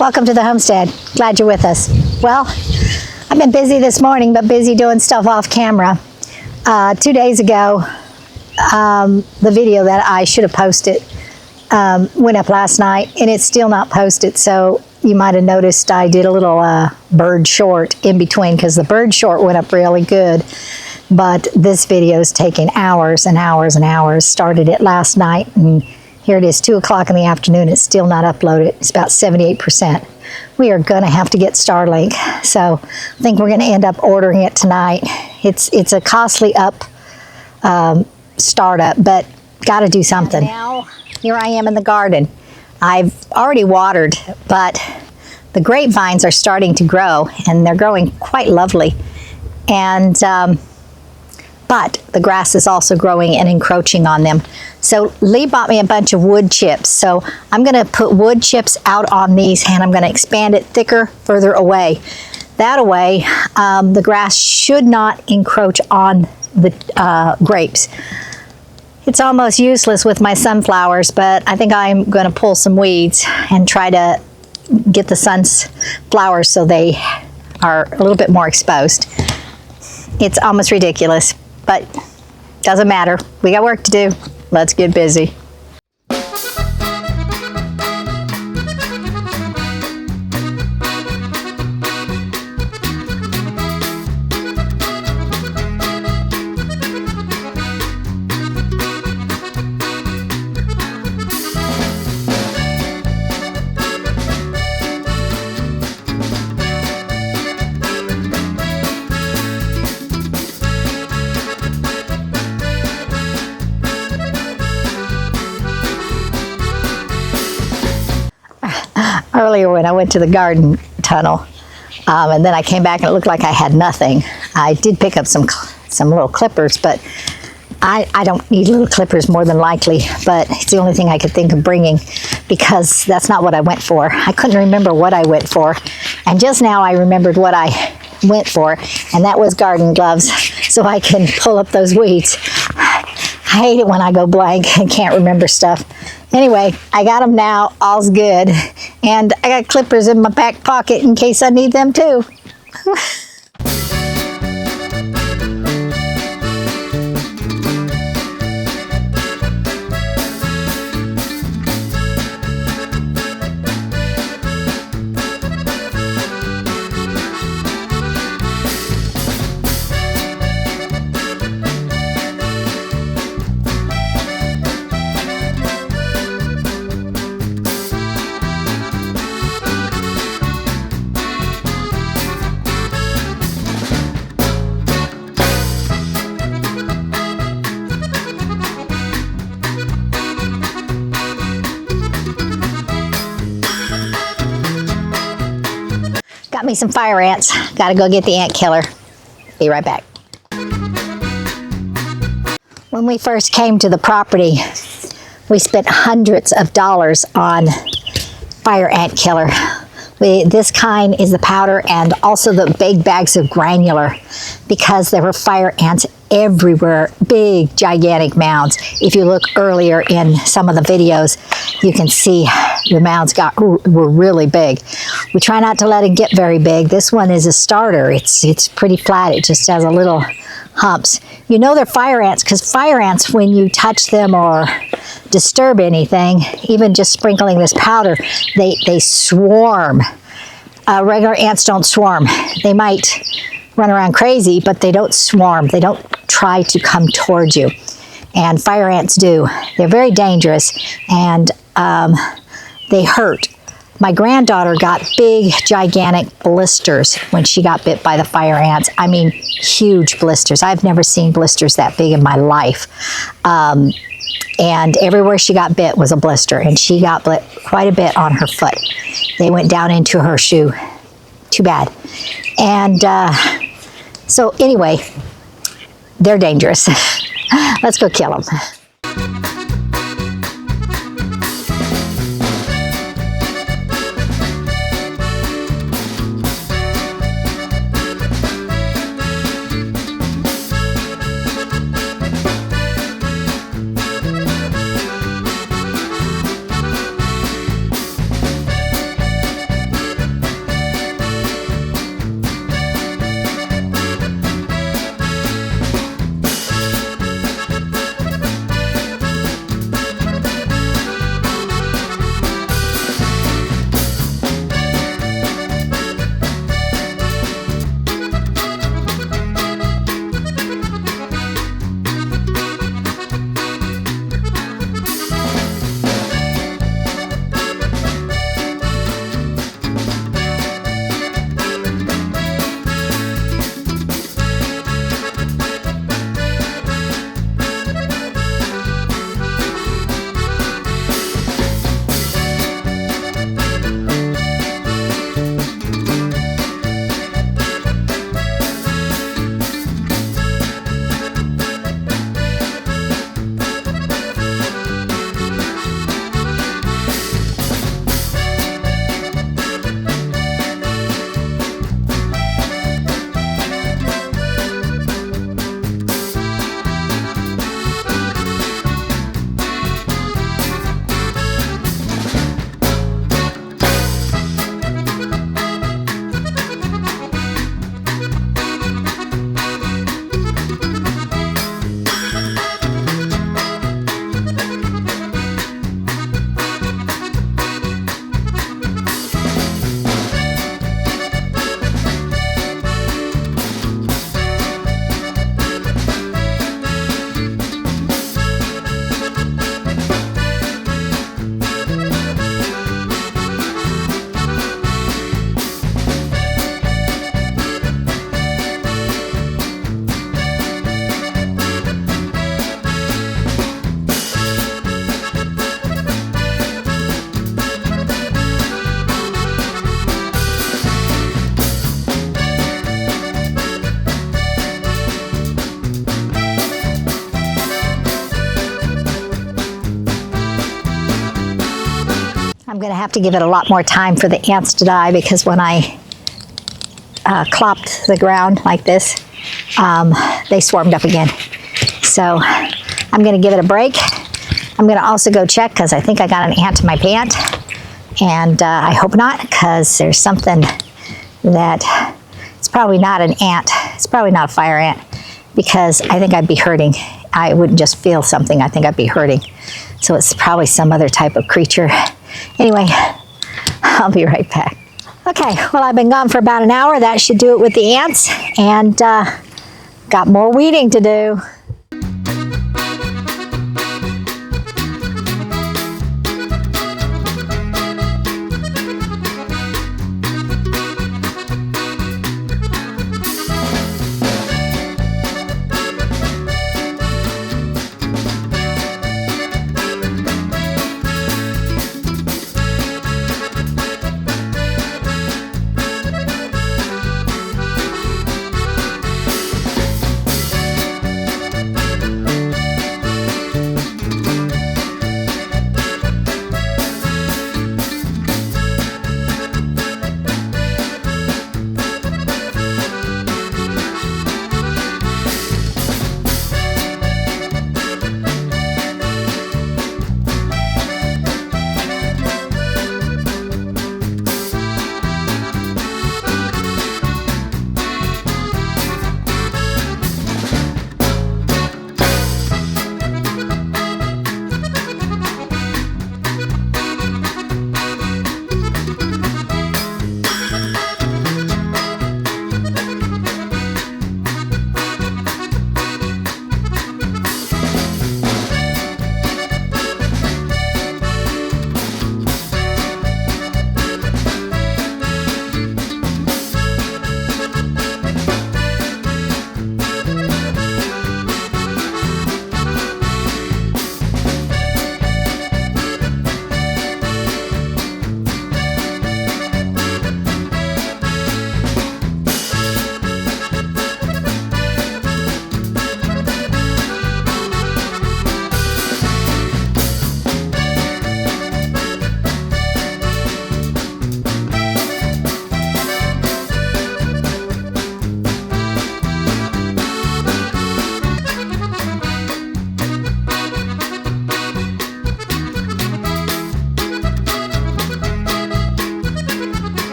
Welcome to the homestead. Glad you're with us. Well, I've been busy this morning, but busy doing stuff off camera. 2 days ago, the video that I should have posted went up last night, and it's still not posted. So you might have noticed I did a little bird short in between, because the bird short went up really good. But this video is taking hours and hours and hours. Started it last night, and here it is, 2 o'clock in the afternoon. It's still not uploaded. It's about 78%. We are going to have to get Starlink, so I think we're going to end up ordering it tonight. It's a costly startup, but got to do something. Now, here I am in the garden. I've already watered, but the grapevines are starting to grow, and they're growing quite lovely. And but the grass is also growing and encroaching on them. So Lee bought me a bunch of wood chips. So I'm gonna put wood chips out on these, and I'm gonna expand it thicker, further away. That way, the grass should not encroach on the grapes. It's almost useless with my sunflowers, but I think I'm gonna pull some weeds and try to get the sunflowers so they are a little bit more exposed. It's almost ridiculous, but doesn't matter. We got work to do. Let's get busy. Earlier when I went to the garden tunnel, and then I came back and it looked like I had nothing. I did pick up some little clippers, but I don't need little clippers more than likely, but it's the only thing I could think of bringing, because that's not what I went for. I couldn't remember what I went for, and just now I remembered what I went for, and that was garden gloves, so I can pull up those weeds. I hate it when I go blank and can't remember stuff. Anyway, I got them now, all's good. And I got clippers in my back pocket in case I need them too. Got me some fire ants. Gotta go get the ant killer. Be right back. When we first came to the property, we spent hundreds of dollars on fire ant killer. This kind is the powder and also the big bags of granular, because there were fire ants everywhere, big gigantic mounds. If you look earlier in some of the videos, you can see the mounds were really big. We try not to let it get very big. This one is a starter. It's pretty flat. It just has a little humps. You know they're fire ants because fire ants, when you touch them or disturb anything, even just sprinkling this powder, they swarm. Regular ants don't swarm. They might run around crazy, but they don't swarm. They don't try to come towards you. And fire ants do. They're very dangerous, and they hurt. My granddaughter got big, gigantic blisters when she got bit by the fire ants. I mean, huge blisters. I've never seen blisters that big in my life. And everywhere she got bit was a blister, and she got bit quite a bit on her foot. They went down into her shoe. Too bad. And so anyway, they're dangerous. Let's go kill them. going to have to give it a lot more time for the ants to die, because when I clopped the ground like this, they swarmed up again. So I'm going to give it a break. I'm going to also go check, because I think I got an ant in my pant. And I hope not, because there's something that, it's probably not an ant. It's probably not a fire ant, because I think I'd be hurting. I wouldn't just feel something. I think I'd be hurting. So it's probably some other type of creature. Anyway, I'll be right back. Okay, well, I've been gone for about an hour. That should do it with the ants. And got more weeding to do.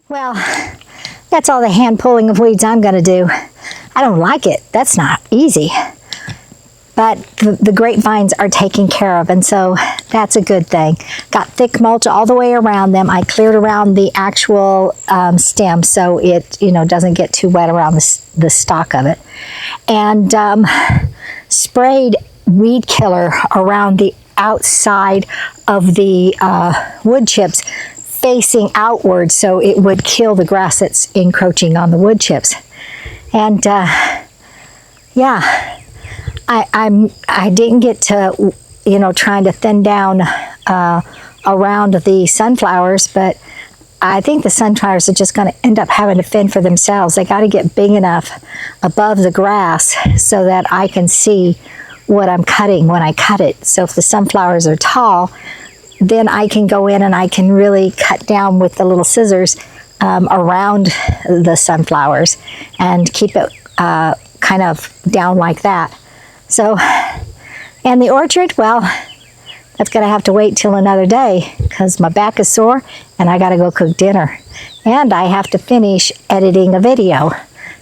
Well, that's all the hand pulling of weeds I'm going to do. I don't like it. That's not easy. but the grapevines are taken care of, and so that's a good thing. Got thick mulch all the way around them. I cleared around the actual stem so it doesn't get too wet around the stalk of it, and sprayed weed killer around the outside of the wood chips, facing outward, so it would kill the grass that's encroaching on the wood chips. And yeah, I didn't get to trying to thin down around the sunflowers, but I think the sunflowers are just going to end up having to fend for themselves. They got to get big enough above the grass so that I can see what I'm cutting when I cut it. So if the sunflowers are tall, then I can go in and I can really cut down with the little scissors around the sunflowers and keep it kind of down like that. So, and the orchard, well, that's going to have to wait till another day because my back is sore and I got to go cook dinner. And I have to finish editing a video.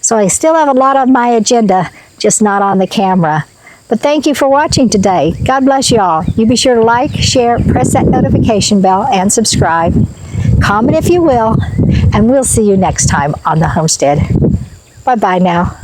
So I still have a lot on my agenda, just not on the camera. But thank you for watching today. God bless you all. You be sure to like, share, press that notification bell, and subscribe. Comment if you will, and we'll see you next time on the Homestead. Bye-bye now.